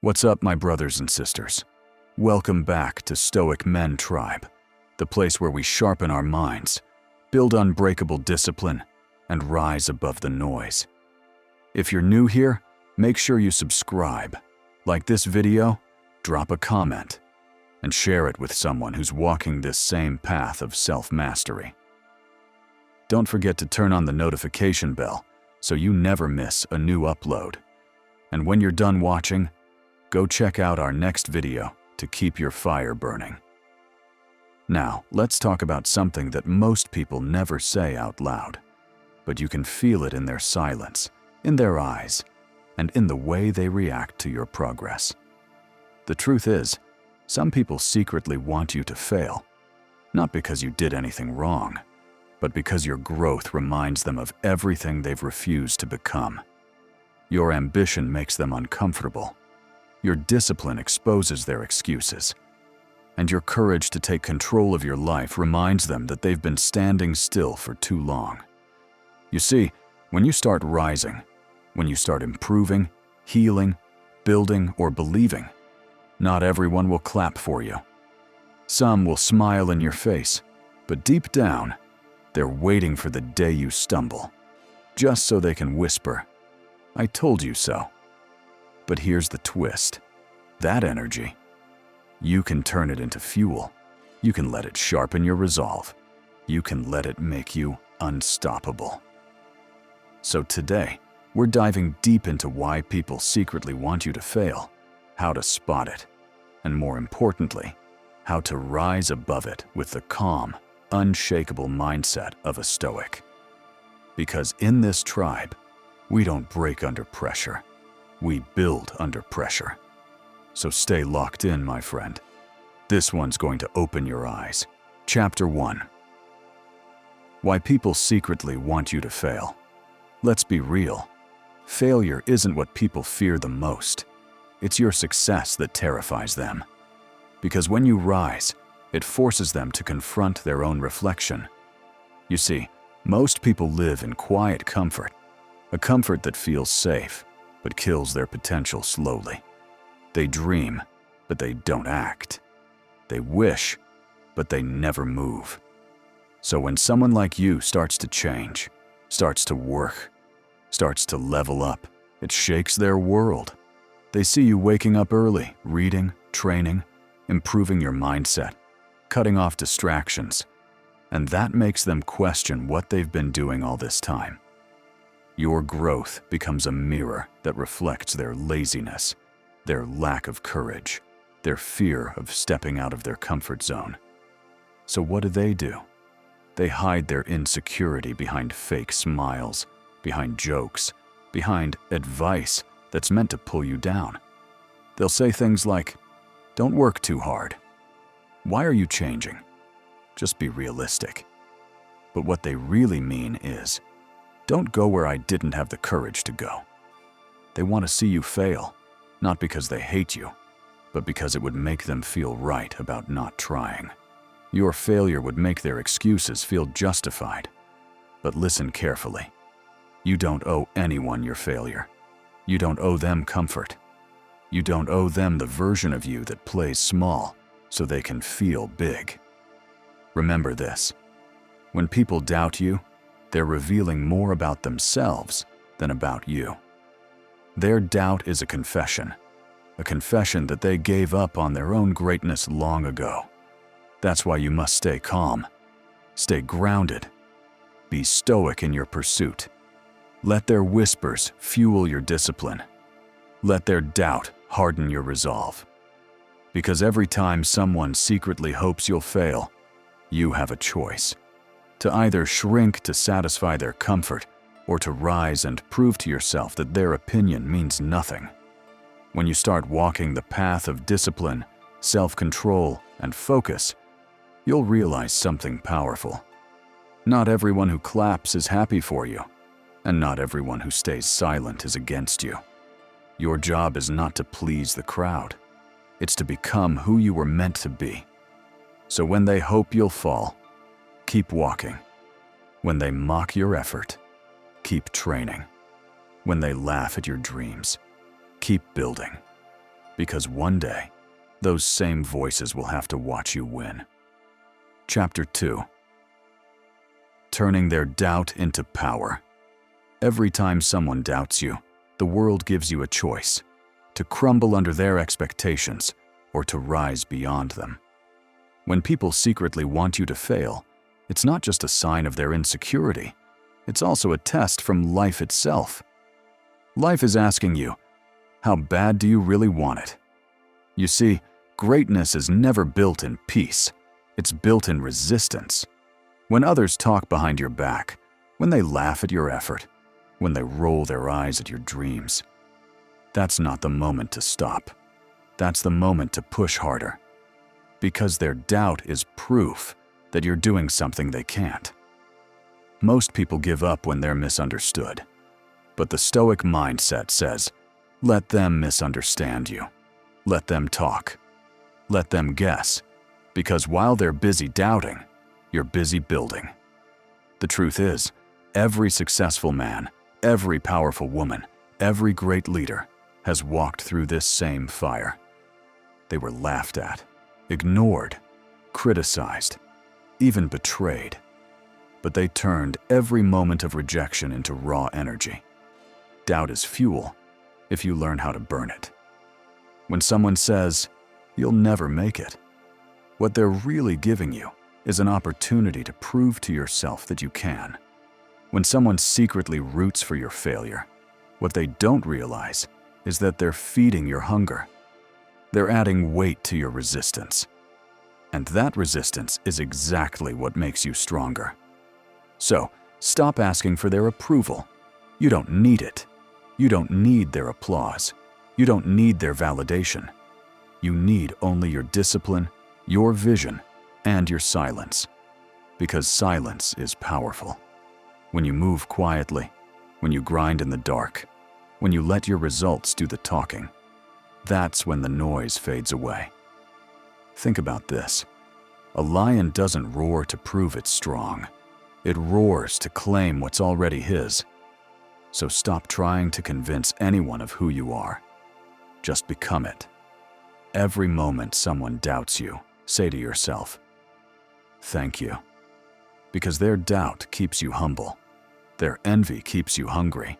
What's up, my brothers and sisters? Welcome back to Stoic Men Tribe, the place where we sharpen our minds, build unbreakable discipline, and rise above the noise. If you're new here, make sure you subscribe, like this video, drop a comment, and share it with someone who's walking this same path of self-mastery. Don't forget to turn on the notification bell so you never miss a new upload. And when you're done watching, go check out our next video to keep your fire burning. Now, let's talk about something that most people never say out loud, but you can feel it in their silence, in their eyes, and in the way they react to your progress. The truth is, some people secretly want you to fail, not because you did anything wrong, but because your growth reminds them of everything they've refused to become. Your ambition makes them uncomfortable. Your discipline exposes their excuses, and your courage to take control of your life reminds them that they've been standing still for too long. You see, when you start rising, when you start improving, healing, building, or believing, not everyone will clap for you. Some will smile in your face, but deep down, they're waiting for the day you stumble, just so they can whisper, "I told you so." But here's the twist. That energy, you can turn it into fuel. You can let it sharpen your resolve. You can let it make you unstoppable. So today, we're diving deep into why people secretly want you to fail, how to spot it, and more importantly, how to rise above it with the calm, unshakable mindset of a Stoic. Because in this tribe, we don't break under pressure. We build under pressure. So stay locked in, my friend. This one's going to open your eyes. Chapter 1. Why people secretly want you to fail. Let's be real. Failure isn't what people fear the most. It's your success that terrifies them. Because when you rise, it forces them to confront their own reflection. You see, most people live in quiet comfort, a comfort that feels safe, but kills their potential slowly. They dream, but they don't act. They wish, but they never move. So when someone like you starts to change, starts to work, starts to level up, it shakes their world. They see you waking up early, reading, training, improving your mindset, cutting off distractions, and that makes them question what they've been doing all this time. Your growth becomes a mirror that reflects their laziness, their lack of courage, their fear of stepping out of their comfort zone. So what do? They hide their insecurity behind fake smiles, behind jokes, behind advice that's meant to pull you down. They'll say things like, "Don't work too hard. Why are you changing? Just be realistic." But what they really mean is, "Don't go where I didn't have the courage to go." They want to see you fail, not because they hate you, but because it would make them feel right about not trying. Your failure would make their excuses feel justified. But listen carefully. You don't owe anyone your failure. You don't owe them comfort. You don't owe them the version of you that plays small so they can feel big. Remember this. When people doubt you, they're revealing more about themselves than about you. Their doubt is a confession that they gave up on their own greatness long ago. That's why you must stay calm, stay grounded, be stoic in your pursuit. Let their whispers fuel your discipline. Let their doubt harden your resolve. Because every time someone secretly hopes you'll fail, you have a choice. To either shrink to satisfy their comfort, or to rise and prove to yourself that their opinion means nothing. When you start walking the path of discipline, self-control, and focus, you'll realize something powerful. Not everyone who claps is happy for you, and not everyone who stays silent is against you. Your job is not to please the crowd. It's to become who you were meant to be. So when they hope you'll fall, keep walking. When they mock your effort, keep training. When they laugh at your dreams, keep building. because one day, those same voices will have to watch you win. Chapter 2. Turning their doubt into power. Every time someone doubts you, the world gives you a choice: to crumble under their expectations or to rise beyond them. When people secretly want you to fail, it's not just a sign of their insecurity, it's also a test from life itself. Life is asking you, how bad do you really want it? You see, greatness is never built in peace, it's built in resistance. When others talk behind your back, when they laugh at your effort, when they roll their eyes at your dreams, that's not the moment to stop. That's the moment to push harder. Because their doubt is proof that you're doing something they can't. Most people give up when they're misunderstood. But the Stoic mindset says, let them misunderstand you. Let them talk. Let them guess. Because while they're busy doubting, you're busy building. The truth is, every successful man, every powerful woman, every great leader has walked through this same fire. They were laughed at, ignored, criticized, even betrayed. But they turned every moment of rejection into raw energy. Doubt is fuel if you learn how to burn it. When someone says, you'll never make it, what they're really giving you is an opportunity to prove to yourself that you can. When someone secretly roots for your failure, what they don't realize is that they're feeding your hunger. They're adding weight to your resistance. And that resistance is exactly what makes you stronger. So, stop asking for their approval. You don't need it. You don't need their applause. You don't need their validation. You need only your discipline, your vision, and your silence. Because silence is powerful. When you move quietly, when you grind in the dark, when you let your results do the talking, that's when the noise fades away. Think about this. A lion doesn't roar to prove it's strong. It roars to claim what's already his. So stop trying to convince anyone of who you are. Just become it. Every moment someone doubts you, say to yourself, thank you. Because their doubt keeps you humble. Their envy keeps you hungry.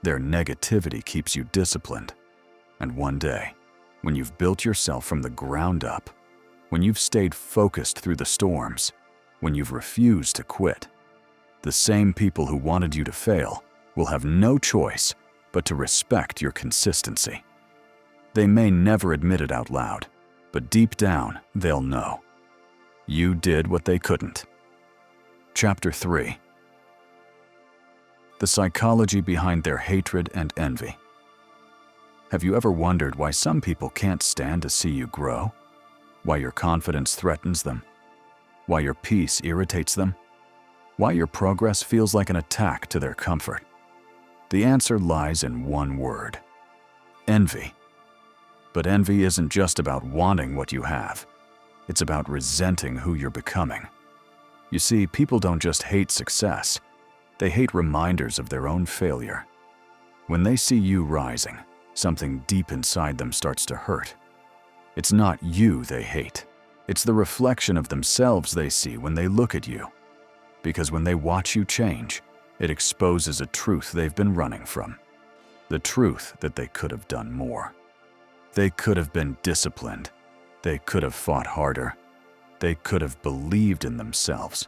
Their negativity keeps you disciplined. And one day, when you've built yourself from the ground up, when you've stayed focused through the storms, when you've refused to quit, the same people who wanted you to fail will have no choice but to respect your consistency. They may never admit it out loud, but deep down, they'll know. You did what they couldn't. Chapter 3. The psychology behind their hatred and envy. Have you ever wondered why some people can't stand to see you grow? Why your confidence threatens them? Why your peace irritates them? Why your progress feels like an attack to their comfort? The answer lies in one word: envy. But envy isn't just about wanting what you have. It's about resenting who you're becoming. You see, people don't just hate success. They hate reminders of their own failure. When they see you rising, something deep inside them starts to hurt. It's not you they hate. It's the reflection of themselves they see when they look at you. Because when they watch you change, it exposes a truth they've been running from. The truth that they could have done more. They could have been disciplined. They could have fought harder. They could have believed in themselves.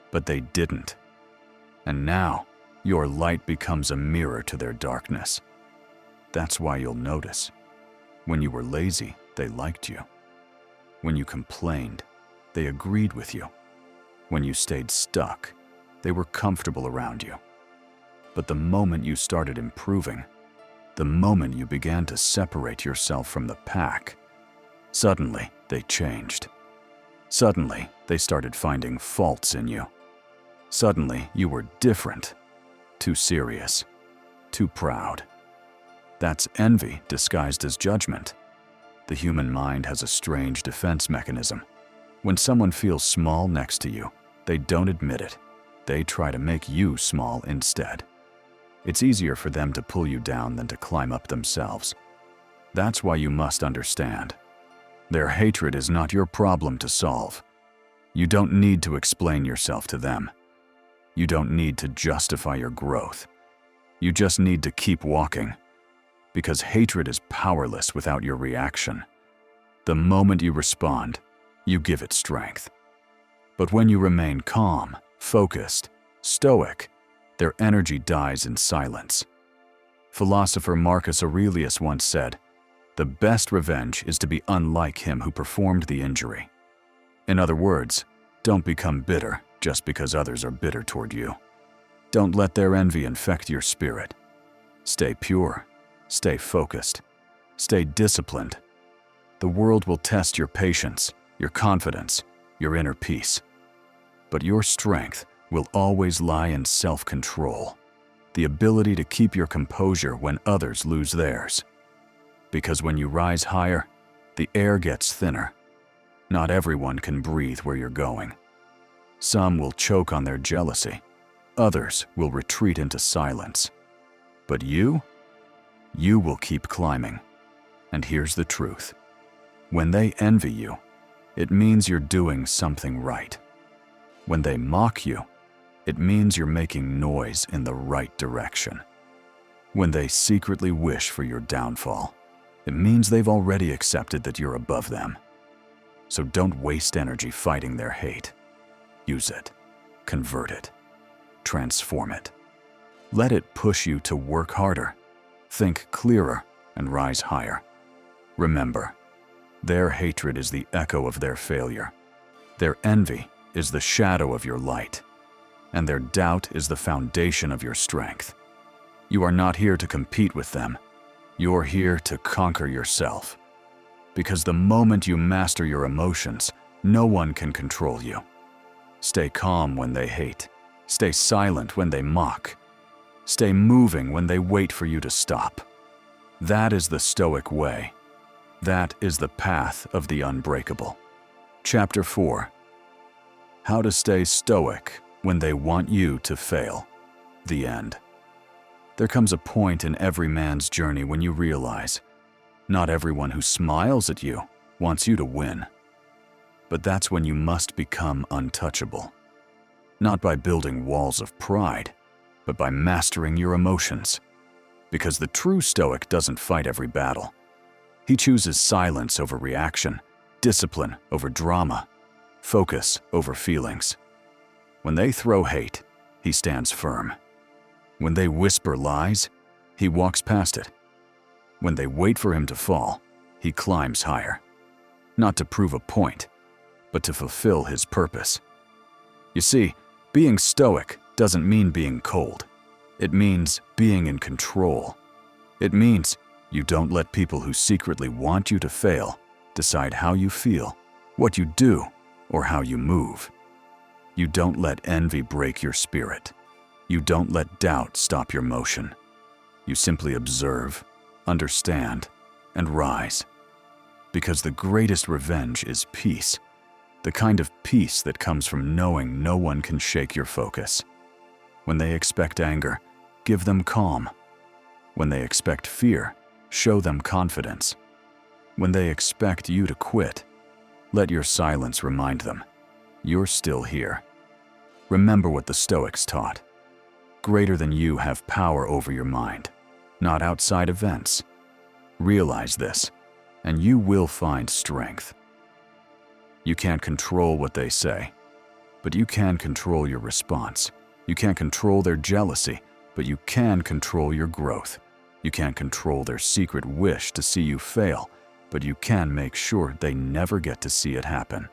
But they didn't. And now, your light becomes a mirror to their darkness. That's why you'll notice. When you were lazy, they liked you. When you complained, they agreed with you. When you stayed stuck, they were comfortable around you. But the moment you started improving, the moment you began to separate yourself from the pack, suddenly they changed. Suddenly, they started finding faults in you. Suddenly, you were different, too serious, too proud. That's envy disguised as judgment. The human mind has a strange defense mechanism. When someone feels small next to you, they don't admit it. They try to make you small instead. It's easier for them to pull you down than to climb up themselves. That's why you must understand. Their hatred is not your problem to solve. You don't need to explain yourself to them. You don't need to justify your growth. You just need to keep walking, because hatred is powerless without your reaction. The moment you respond, you give it strength. But when you remain calm, focused, stoic, their energy dies in silence. Philosopher Marcus Aurelius once said, "The best revenge is to be unlike him who performed the injury." In other words, don't become bitter just because others are bitter toward you. Don't let their envy infect your spirit. Stay pure, stay focused, stay disciplined. The world will test your patience, your confidence, your inner peace. But your strength will always lie in self-control, the ability to keep your composure when others lose theirs. Because when you rise higher, the air gets thinner. Not everyone can breathe where you're going. Some will choke on their jealousy. Others will retreat into silence. But you will keep climbing. And here's the truth. When they envy you, it means you're doing something right. When they mock you, it means you're making noise in the right direction. When they secretly wish for your downfall, it means they've already accepted that you're above them. So don't waste energy fighting their hate. Use it, convert it, transform it. Let it push you to work harder, think clearer, and rise higher. Remember, their hatred is the echo of their failure. Their envy is the shadow of your light, and their doubt is the foundation of your strength. You are not here to compete with them. You're here to conquer yourself. Because the moment you master your emotions, no one can control you. Stay calm when they hate. Stay silent when they mock. Stay moving when they wait for you to stop. That is the Stoic way. That is the path of the unbreakable. Chapter 4. How to stay stoic when they want you to fail. The end. There comes a point in every man's journey when you realize, not everyone who smiles at you wants you to win. But that's when you must become untouchable. Not by building walls of pride, but by mastering your emotions. Because the true Stoic doesn't fight every battle. He chooses silence over reaction, discipline over drama, focus over feelings. When they throw hate, he stands firm. When they whisper lies, he walks past it. When they wait for him to fall, he climbs higher. Not to prove a point, but to fulfill his purpose. You see, being stoic doesn't mean being cold. It means being in control. It means you don't let people who secretly want you to fail decide how you feel, what you do, or how you move. You don't let envy break your spirit. You don't let doubt stop your motion. You simply observe, understand, and rise. Because the greatest revenge is peace. The kind of peace that comes from knowing no one can shake your focus. When they expect anger, give them calm. When they expect fear, show them confidence. When they expect you to quit, let your silence remind them, you're still here. Remember what the Stoics taught. Greater than you have power over your mind, not outside events. Realize this, and you will find strength. You can't control what they say, but you can control your response. You can't control their jealousy, but you can control your growth. You can't control their secret wish to see you fail, but you can make sure they never get to see it happen.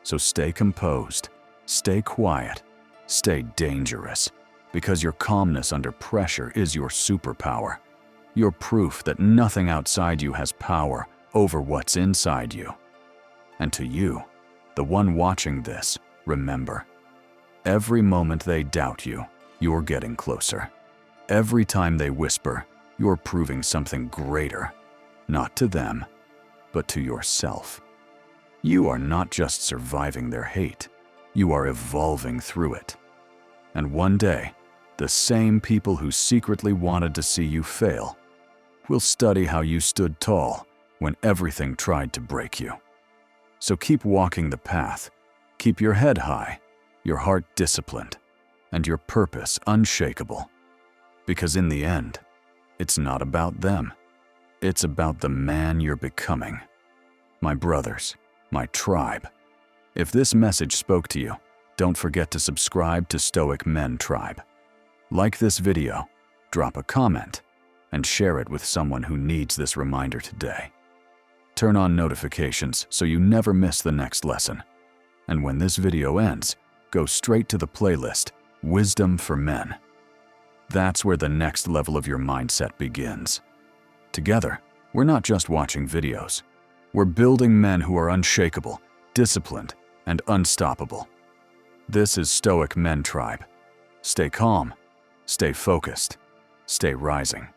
So stay composed, stay quiet, stay dangerous, because your calmness under pressure is your superpower. You're proof that nothing outside you has power over what's inside you. And to you, the one watching this, remember, every moment they doubt you, you're getting closer. Every time they whisper, you're proving something greater, not to them, but to yourself. You are not just surviving their hate, you are evolving through it. And one day, the same people who secretly wanted to see you fail We'll study how you stood tall when everything tried to break you. So keep walking the path, keep your head high, your heart disciplined, and your purpose unshakable. Because in the end, it's not about them. It's about the man you're becoming. My brothers, my tribe, if this message spoke to you, don't forget to subscribe to Stoic Men Tribe. Like this video, drop a comment, and share it with someone who needs this reminder today. Turn on notifications so you never miss the next lesson. And when this video ends, go straight to the playlist, Wisdom for Men. That's where the next level of your mindset begins. Together, we're not just watching videos. We're building men who are unshakable, disciplined, and unstoppable. This is Stoic Men Tribe. Stay calm, stay focused, stay rising.